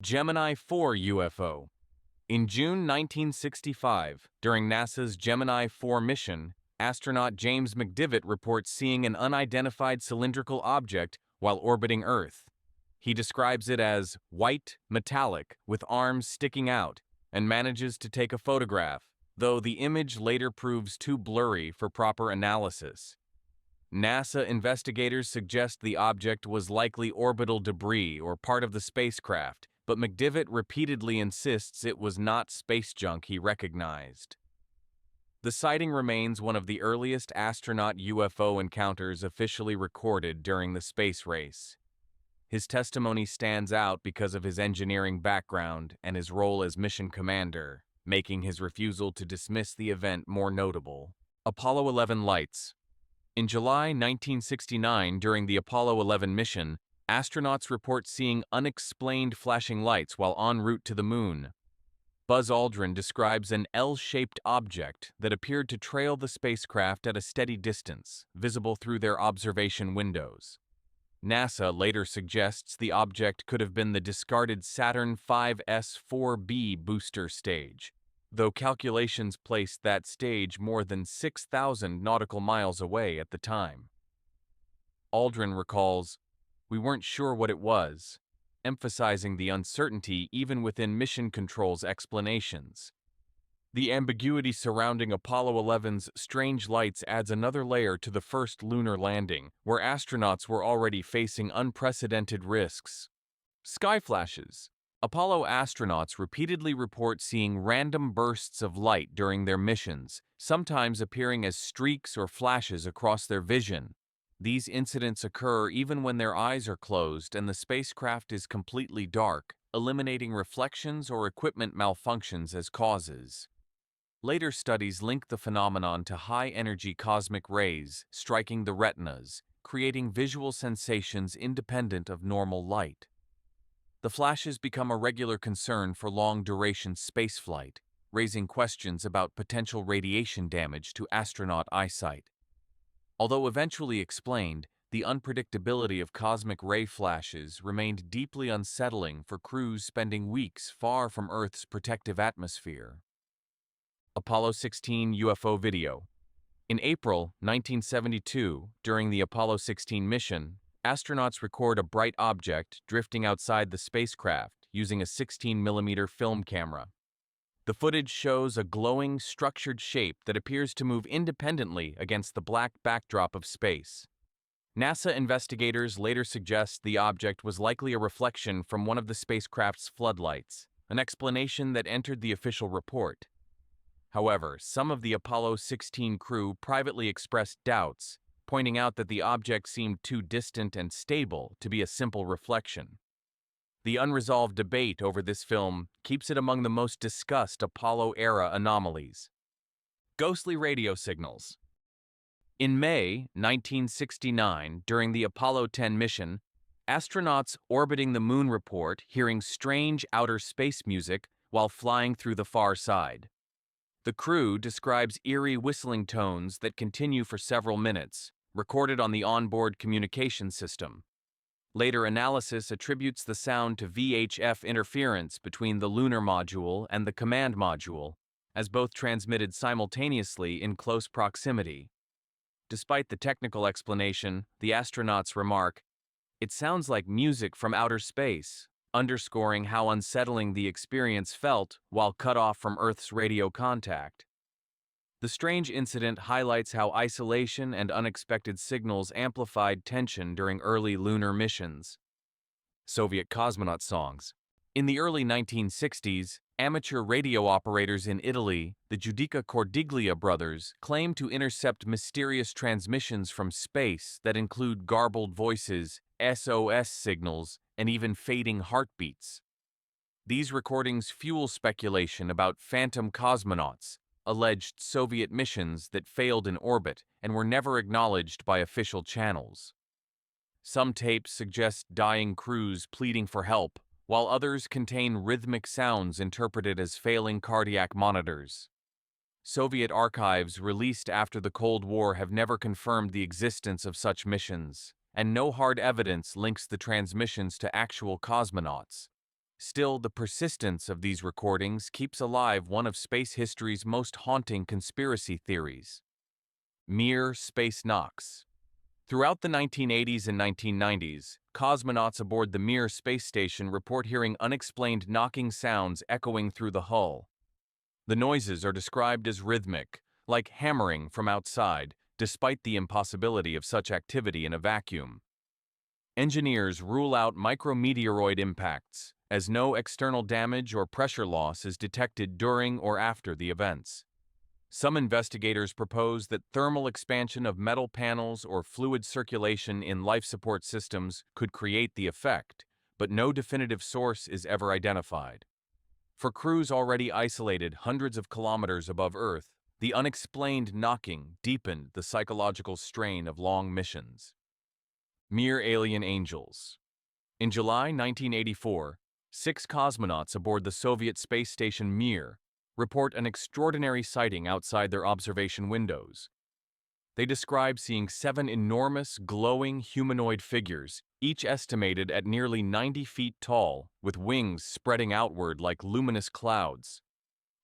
Gemini 4 UFO. In June 1965, during NASA's Gemini 4 mission, astronaut James McDivitt reports seeing an unidentified cylindrical object while orbiting Earth. He describes it as white, metallic, with arms sticking out, and manages to take a photograph, though the image later proves too blurry for proper analysis. NASA investigators suggest the object was likely orbital debris or part of the spacecraft, but McDivitt repeatedly insists it was not space junk he recognized. The sighting remains one of the earliest astronaut UFO encounters officially recorded during the space race. His testimony stands out because of his engineering background and his role as mission commander, making his refusal to dismiss the event more notable. Apollo 11 lights. In July 1969, during the Apollo 11 mission, astronauts report seeing unexplained flashing lights while en route to the moon. Buzz Aldrin describes an L-shaped object that appeared to trail the spacecraft at a steady distance, visible through their observation windows. NASA later suggests the object could have been the discarded Saturn V-S-4B booster stage, though calculations placed that stage more than 6,000 nautical miles away at the time. Aldrin recalls, "We weren't sure what it was," emphasizing the uncertainty even within mission control's explanations. The ambiguity surrounding Apollo 11's strange lights adds another layer to the first lunar landing, where astronauts were already facing unprecedented risks. Sky flashes. Apollo astronauts repeatedly report seeing random bursts of light during their missions, sometimes appearing as streaks or flashes across their vision. These incidents occur even when their eyes are closed and the spacecraft is completely dark, eliminating reflections or equipment malfunctions as causes. Later studies link the phenomenon to high-energy cosmic rays striking the retinas, creating visual sensations independent of normal light. The flashes become a regular concern for long-duration spaceflight, raising questions about potential radiation damage to astronaut eyesight. Although eventually explained, the unpredictability of cosmic ray flashes remained deeply unsettling for crews spending weeks far from Earth's protective atmosphere. Apollo 16 UFO video. In April 1972, during the Apollo 16 mission, astronauts record a bright object drifting outside the spacecraft using a 16mm film camera. The footage shows a glowing, structured shape that appears to move independently against the black backdrop of space. NASA investigators later suggest the object was likely a reflection from one of the spacecraft's floodlights, an explanation that entered the official report. However, some of the Apollo 16 crew privately expressed doubts, pointing out that the object seemed too distant and stable to be a simple reflection. The unresolved debate over this film keeps it among the most discussed Apollo-era anomalies. Ghostly radio signals. In May 1969, during the Apollo 10 mission, astronauts orbiting the moon report hearing strange outer space music while flying through the far side. The crew describes eerie whistling tones that continue for several minutes, recorded on the onboard communication system. Later analysis attributes the sound to VHF interference between the lunar module and the command module, as both transmitted simultaneously in close proximity. Despite the technical explanation, the astronauts remark, "It sounds like music from outer space," underscoring how unsettling the experience felt while cut off from Earth's radio contact. The strange incident highlights how isolation and unexpected signals amplified tension during early lunar missions. Soviet cosmonaut songs. In the early 1960s, amateur radio operators in Italy, the Giudica Cordiglia brothers, claimed to intercept mysterious transmissions from space that include garbled voices, SOS signals, and even fading heartbeats. These recordings fuel speculation about phantom cosmonauts, alleged Soviet missions that failed in orbit and were never acknowledged by official channels. Some tapes suggest dying crews pleading for help, while others contain rhythmic sounds interpreted as failing cardiac monitors. Soviet archives released after the Cold War have never confirmed the existence of such missions, and no hard evidence links the transmissions to actual cosmonauts. Still, the persistence of these recordings keeps alive one of space history's most haunting conspiracy theories: Mir space knocks. Throughout the 1980s and 1990s, cosmonauts aboard the Mir space station report hearing unexplained knocking sounds echoing through the hull. The noises are described as rhythmic, like hammering from outside, despite the impossibility of such activity in a vacuum. Engineers rule out micrometeoroid impacts, as no external damage or pressure loss is detected during or after the events. Some investigators propose that thermal expansion of metal panels or fluid circulation in life support systems could create the effect, but no definitive source is ever identified. For crews already isolated hundreds of kilometers above Earth, the unexplained knocking deepened the psychological strain of long missions. Mere alien angels. In July 1984, 6 cosmonauts aboard the Soviet space station Mir report an extraordinary sighting outside their observation windows. They describe seeing 7 enormous, glowing humanoid figures, each estimated at nearly 90 feet tall, with wings spreading outward like luminous clouds.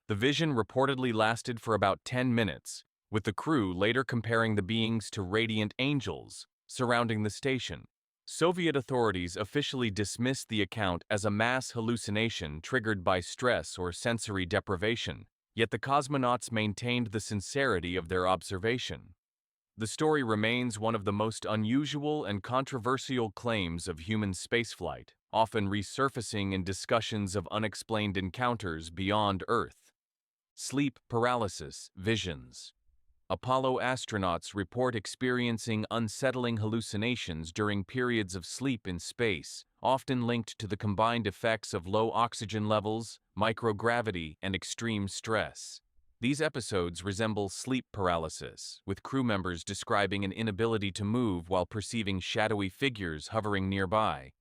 The vision reportedly lasted for about 10 minutes, with the crew later comparing the beings to radiant angels surrounding the station. Soviet authorities officially dismissed the account as a mass hallucination triggered by stress or sensory deprivation, yet the cosmonauts maintained the sincerity of their observation. The story remains one of the most unusual and controversial claims of human spaceflight, often resurfacing in discussions of unexplained encounters beyond Earth. Sleep paralysis visions. Apollo astronauts report experiencing unsettling hallucinations during periods of sleep in space, often linked to the combined effects of low oxygen levels, microgravity, and extreme stress. These episodes resemble sleep paralysis, with crew members describing an inability to move while perceiving shadowy figures hovering nearby.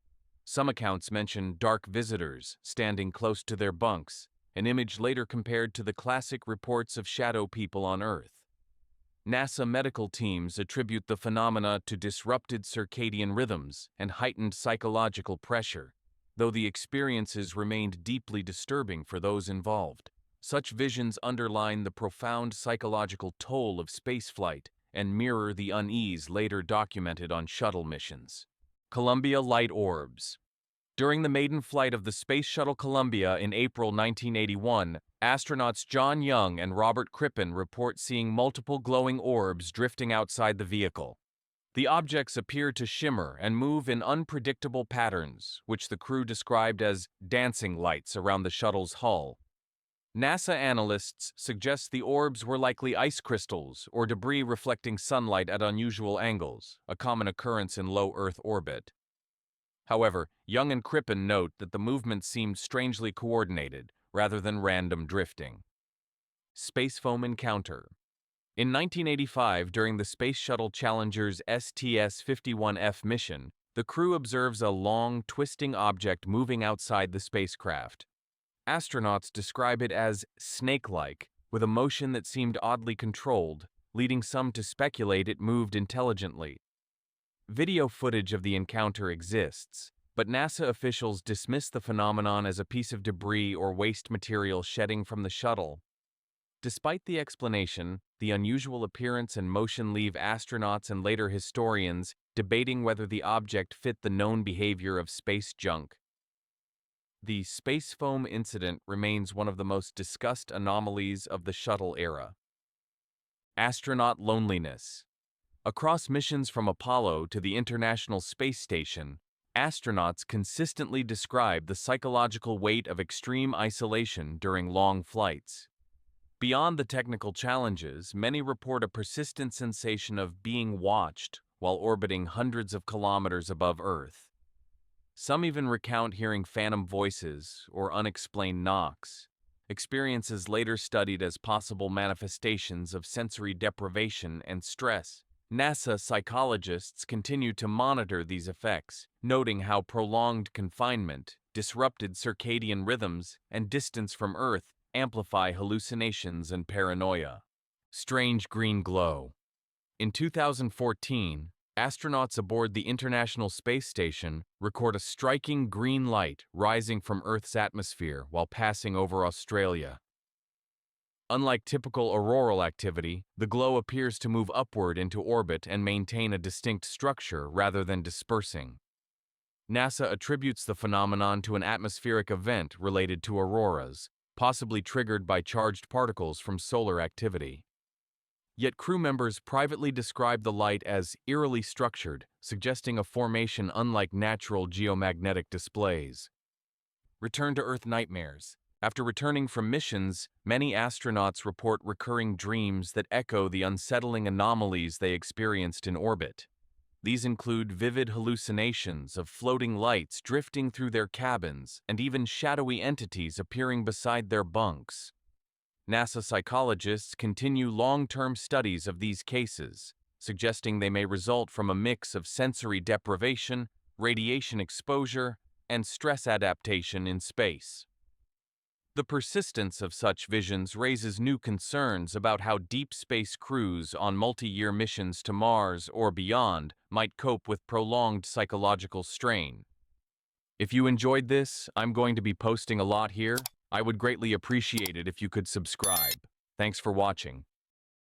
Some accounts mention dark visitors standing close to their bunks, an image later compared to the classic reports of shadow people on Earth. NASA medical teams attribute the phenomena to disrupted circadian rhythms and heightened psychological pressure, though the experiences remained deeply disturbing for those involved. Such visions underline the profound psychological toll of spaceflight and mirror the unease later documented on shuttle missions. Columbia light orbs. During the maiden flight of the Space Shuttle Columbia in April 1981, astronauts John Young and Robert Crippen report seeing multiple glowing orbs drifting outside the vehicle. The objects appear to shimmer and move in unpredictable patterns, which the crew described as dancing lights around the shuttle's hull. NASA analysts suggest the orbs were likely ice crystals or debris reflecting sunlight at unusual angles, a common occurrence in low Earth orbit. However, Young and Crippen note that the movement seemed strangely coordinated, rather than random drifting. Space foam encounter. In 1985, during the Space Shuttle Challenger's STS-51F mission, the crew observes a long, twisting object moving outside the spacecraft. Astronauts describe it as snake-like, with a motion that seemed oddly controlled, leading some to speculate it moved intelligently. Video footage of the encounter exists, but NASA officials dismiss the phenomenon as a piece of debris or waste material shedding from the shuttle. Despite the explanation, the unusual appearance and motion leave astronauts and later historians debating whether the object fit the known behavior of space junk. The space foam incident remains one of the most discussed anomalies of the shuttle era. Astronaut loneliness. Across missions from Apollo to the International Space Station, astronauts consistently describe the psychological weight of extreme isolation during long flights. Beyond the technical challenges, many report a persistent sensation of being watched while orbiting hundreds of kilometers above Earth. Some even recount hearing phantom voices or unexplained knocks, experiences later studied as possible manifestations of sensory deprivation and stress. NASA psychologists continue to monitor these effects, noting how prolonged confinement, disrupted circadian rhythms, and distance from Earth amplify hallucinations and paranoia. Strange green glow. In 2014, Astronauts aboard the International Space Station record a striking green light rising from Earth's atmosphere while passing over Australia. Unlike typical auroral activity, the glow appears to move upward into orbit and maintain a distinct structure rather than dispersing. NASA attributes the phenomenon to an atmospheric event related to auroras, possibly triggered by charged particles from solar activity. Yet crew members privately describe the light as eerily structured, suggesting a formation unlike natural geomagnetic displays. Return to Earth nightmares. After returning from missions, many astronauts report recurring dreams that echo the unsettling anomalies they experienced in orbit. These include vivid hallucinations of floating lights drifting through their cabins and even shadowy entities appearing beside their bunks. NASA psychologists continue long-term studies of these cases, suggesting they may result from a mix of sensory deprivation, radiation exposure, and stress adaptation in space. The persistence of such visions raises new concerns about how deep space crews on multi-year missions to Mars or beyond might cope with prolonged psychological strain. If you enjoyed this, I'm going to be posting a lot here. I would greatly appreciate it if you could subscribe. Thanks for watching.